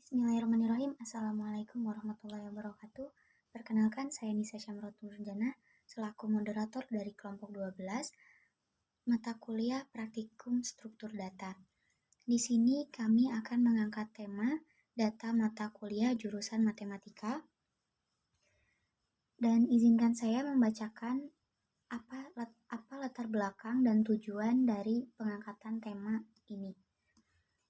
Bismillahirrahmanirrahim. Assalamualaikum warahmatullahi wabarakatuh. Perkenalkan, saya Nisa Syamrotul Nurjana selaku moderator dari kelompok 12 mata kuliah Praktikum Struktur Data. Di sini kami akan mengangkat tema data mata kuliah jurusan Matematika. Dan izinkan saya membacakan apa latar belakang dan tujuan dari pengangkatan tema ini.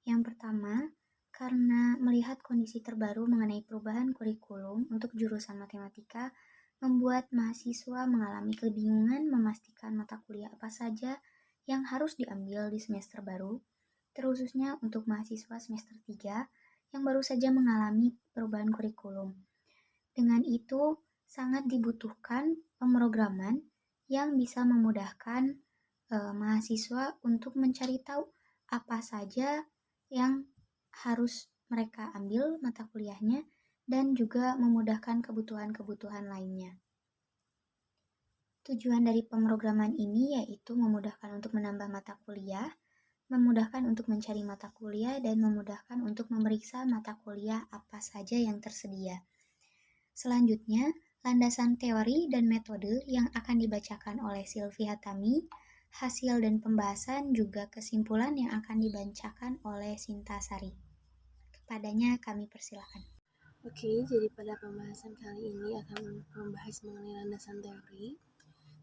Yang pertama, karena melihat kondisi terbaru mengenai perubahan kurikulum untuk jurusan matematika, membuat mahasiswa mengalami kebingungan memastikan mata kuliah apa saja yang harus diambil di semester baru, terkhususnya untuk mahasiswa semester 3 yang baru saja mengalami perubahan kurikulum. Dengan itu, sangat dibutuhkan pemrograman yang bisa memudahkan mahasiswa untuk mencari tahu apa saja yang harus mereka ambil mata kuliahnya dan juga memudahkan kebutuhan-kebutuhan lainnya. Tujuan dari pemrograman ini yaitu memudahkan untuk menambah mata kuliah, memudahkan untuk mencari mata kuliah, dan memudahkan untuk memeriksa mata kuliah apa saja yang tersedia. Selanjutnya, landasan teori dan metode yang akan dibacakan oleh Silvi Hatami, hasil dan pembahasan juga kesimpulan yang akan dibacakan oleh Sinta Sari. Kepadanya kami persilakan. Oke, jadi pada pembahasan kali ini akan membahas mengenai landasan teori,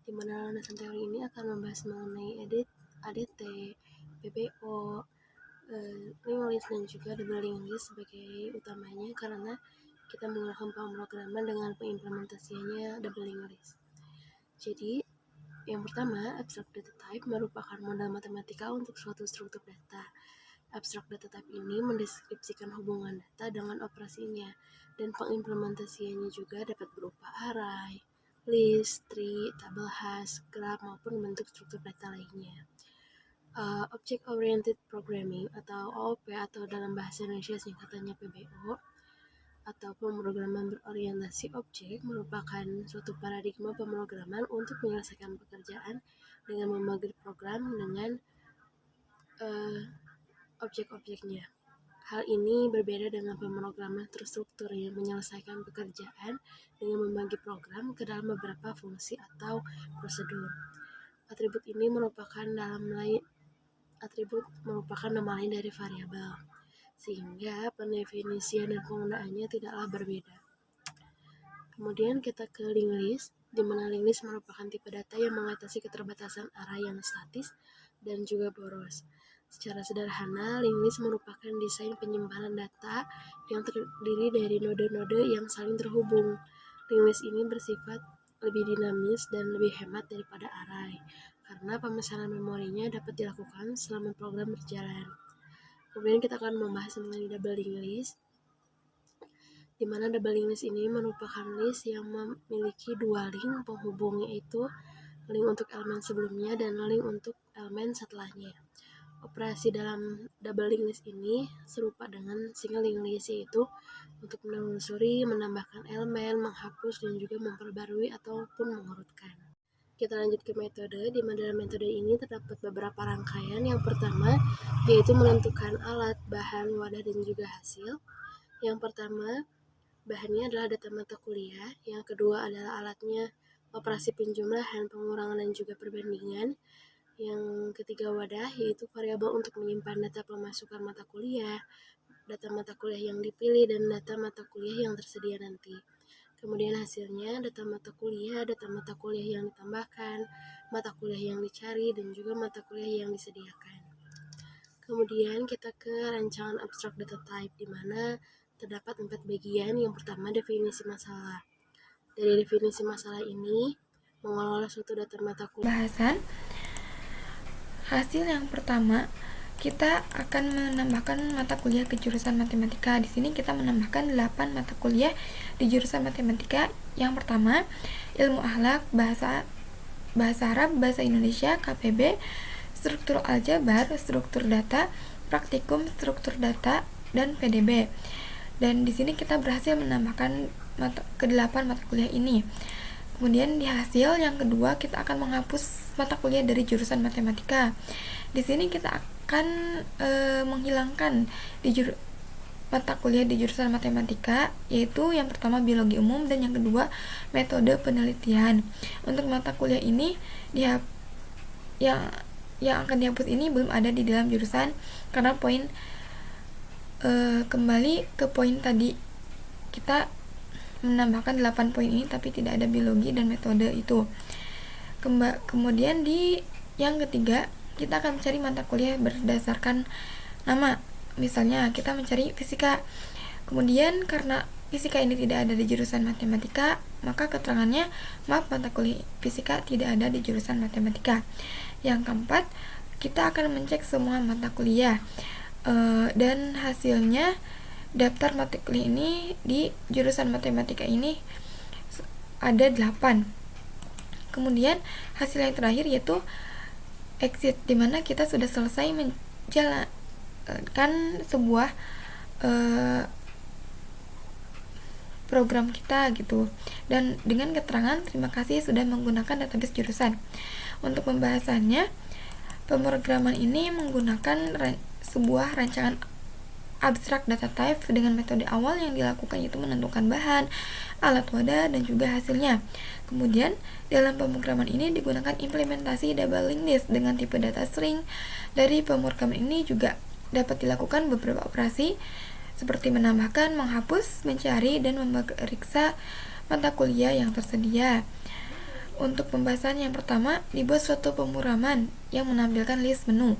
di mana landasan teori ini akan membahas mengenai ADT, PBO, link list dan juga double link list sebagai utamanya karena kita menggunakan pemrograman dengan pengimplementasiannya double link list. Jadi, yang pertama, abstract data type merupakan modal matematika untuk suatu struktur data. Abstract data type ini mendeskripsikan hubungan data dengan operasinya, dan pengimplementasiannya juga dapat berupa array, list, tree, tabel hash, graph, maupun bentuk struktur data lainnya. Object Oriented Programming atau OOP atau dalam bahasa Indonesia singkatannya PBO atau pemrograman berorientasi objek merupakan suatu paradigma pemrograman untuk menyelesaikan pekerjaan dengan membagi program dengan objek-objeknya. Hal ini berbeda dengan pemrograman terstruktur yang menyelesaikan pekerjaan dengan membagi program ke dalam beberapa fungsi atau prosedur. Atribut ini merupakan nama lain dari variabel, sehingga pendefinisian dan penggunaannya tidaklah berbeda. Kemudian kita ke link list, di mana link list merupakan tipe data yang mengatasi keterbatasan array yang statis dan juga boros. Secara sederhana, link list merupakan desain penyimpanan data yang terdiri dari node-node yang saling terhubung. Link list ini bersifat lebih dinamis dan lebih hemat daripada array, karena pemesanan memorinya dapat dilakukan selama program berjalan. Kemudian kita akan membahas mengenai double link list, di mana double link list ini merupakan list yang memiliki dua link penghubung, yaitu link untuk elemen sebelumnya dan link untuk elemen setelahnya. Operasi dalam double link list ini serupa dengan single link list, yaitu untuk menelusuri, menambahkan elemen, menghapus, dan juga memperbarui ataupun mengurutkan. Kita lanjut ke metode, di mana dalam metode ini terdapat beberapa rangkaian. Yang pertama, yaitu menentukan alat, bahan, wadah, dan juga hasil. Yang pertama, bahannya adalah data mata kuliah. Yang kedua adalah alatnya, operasi penjumlahan, pengurangan, dan juga perbandingan. Yang ketiga wadah, yaitu variabel untuk menyimpan data pemasukan mata kuliah, data mata kuliah yang dipilih, dan data mata kuliah yang tersedia nanti. Kemudian hasilnya, data mata kuliah yang ditambahkan, mata kuliah yang dicari, dan juga mata kuliah yang disediakan. Kemudian kita ke rancangan abstract data type, di mana terdapat 4 bagian. Yang pertama, definisi masalah. Dari definisi masalah ini, mengelola suatu data mata kuliah. Bahasan hasil yang pertama, kita akan menambahkan mata kuliah ke jurusan matematika. Di sini kita menambahkan 8 mata kuliah di jurusan matematika. Yang pertama, ilmu akhlak, bahasa Arab, bahasa Indonesia, KPB, struktur aljabar, struktur data, praktikum, struktur data, dan PDB. Dan di sini kita berhasil menambahkan ke-8 mata kuliah ini. Kemudian di hasil yang kedua, kita akan menghapus mata kuliah dari jurusan matematika. Di sini kita akan menghilangkan di mata kuliah di jurusan matematika, yaitu yang pertama biologi umum dan yang kedua metode penelitian. Untuk mata kuliah ini yang akan dihapus ini belum ada di dalam jurusan karena kembali ke poin tadi, kita menambahkan 8 poin ini tapi tidak ada biologi dan metode itu. Kemudian di yang ketiga, kita akan mencari mata kuliah berdasarkan nama. Misalnya kita mencari fisika. Kemudian karena fisika ini tidak ada di jurusan matematika, maka keterangannya mata kuliah fisika tidak ada di jurusan matematika. Yang keempat, kita akan mencek semua mata kuliah dan hasilnya daftar mata kuliah ini di jurusan matematika ini ada 8. Kemudian hasil yang terakhir yaitu exit, dimana kita sudah selesai menjalankan sebuah program kita gitu, dan dengan keterangan terima kasih sudah menggunakan database jurusan. Untuk pembahasannya, pemrograman ini menggunakan sebuah rancangan abstrak data type dengan metode awal yang dilakukan yaitu menentukan bahan, alat wadah, dan juga hasilnya. Kemudian dalam pemrograman ini digunakan implementasi double linked list dengan tipe data string. Dari pemrograman ini juga dapat dilakukan beberapa operasi seperti menambahkan, menghapus, mencari, dan memeriksa mata kuliah yang tersedia. Untuk pembahasan yang pertama, dibuat suatu pemrograman yang menampilkan list menu.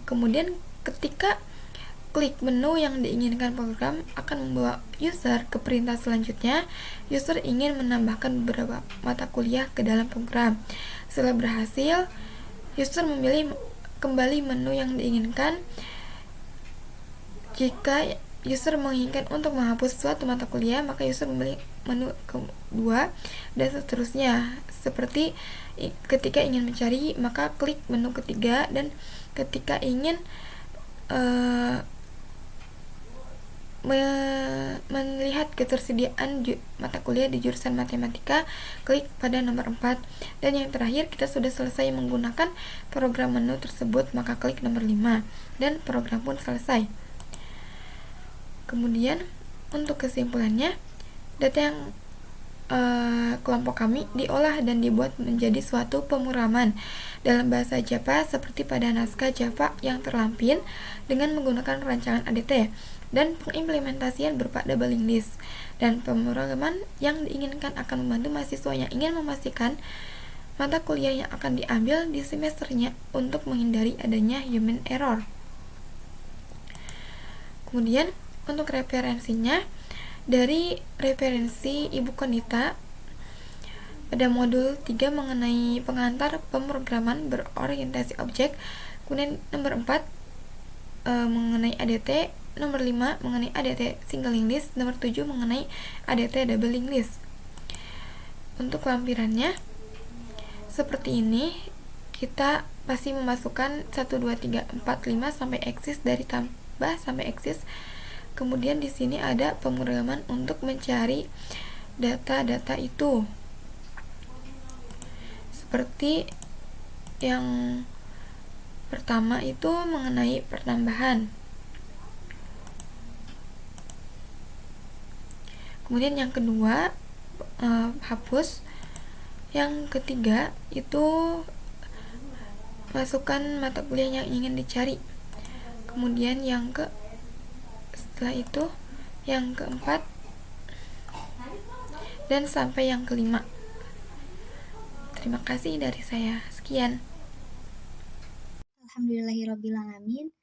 Kemudian ketika klik menu yang diinginkan program akan membawa user ke perintah selanjutnya. User ingin menambahkan beberapa mata kuliah ke dalam program. Setelah berhasil, user memilih kembali menu yang diinginkan. Jika user menginginkan untuk menghapus suatu mata kuliah, maka user memilih menu kedua, dan seterusnya. Seperti ketika ingin mencari, maka klik menu ketiga, dan ketika ingin melihat ketersediaan mata kuliah di jurusan matematika, klik pada nomor 4. Dan yang terakhir, kita sudah selesai menggunakan program menu tersebut, maka klik nomor 5 dan program pun selesai. Kemudian untuk kesimpulannya, data yang kelompok kami diolah dan dibuat menjadi suatu pemrograman dalam bahasa Java seperti pada naskah Java yang terlampir dengan menggunakan rancangan ADT dan pengimplementasian berupa double linked list. Dan pemrograman yang diinginkan akan membantu mahasiswa yang ingin memastikan mata kuliah yang akan diambil di semesternya untuk menghindari adanya human error. Kemudian untuk referensinya, dari referensi Ibu Konita pada modul 3 mengenai pengantar pemrograman berorientasi objek, kemudian nomor 4 mengenai ADT, nomor 5 mengenai ADT single linked list, nomor 7 mengenai ADT double linked list. Untuk lampirannya seperti ini, kita pasti memasukkan 1, 2, 3, 4, 5 sampai eksis, dari tambah sampai eksis. Kemudian di sini ada pemrograman untuk mencari data-data itu. Seperti yang pertama itu mengenai pertambahan. Kemudian yang kedua hapus. Yang ketiga itu masukkan mata kuliah yang ingin dicari. Kemudian setelah itu yang keempat dan sampai yang kelima. Terima kasih dari saya. Sekian. Alhamdulillahirrabbilalamin.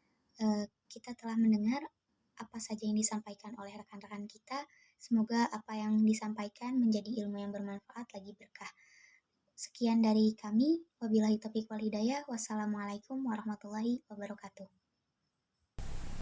Kita telah mendengar apa saja yang disampaikan oleh rekan-rekan kita. Semoga apa yang disampaikan menjadi ilmu yang bermanfaat lagi berkah. Sekian dari kami. Wabillahi taufiq wal hidayah. Wassalamualaikum warahmatullahi wabarakatuh.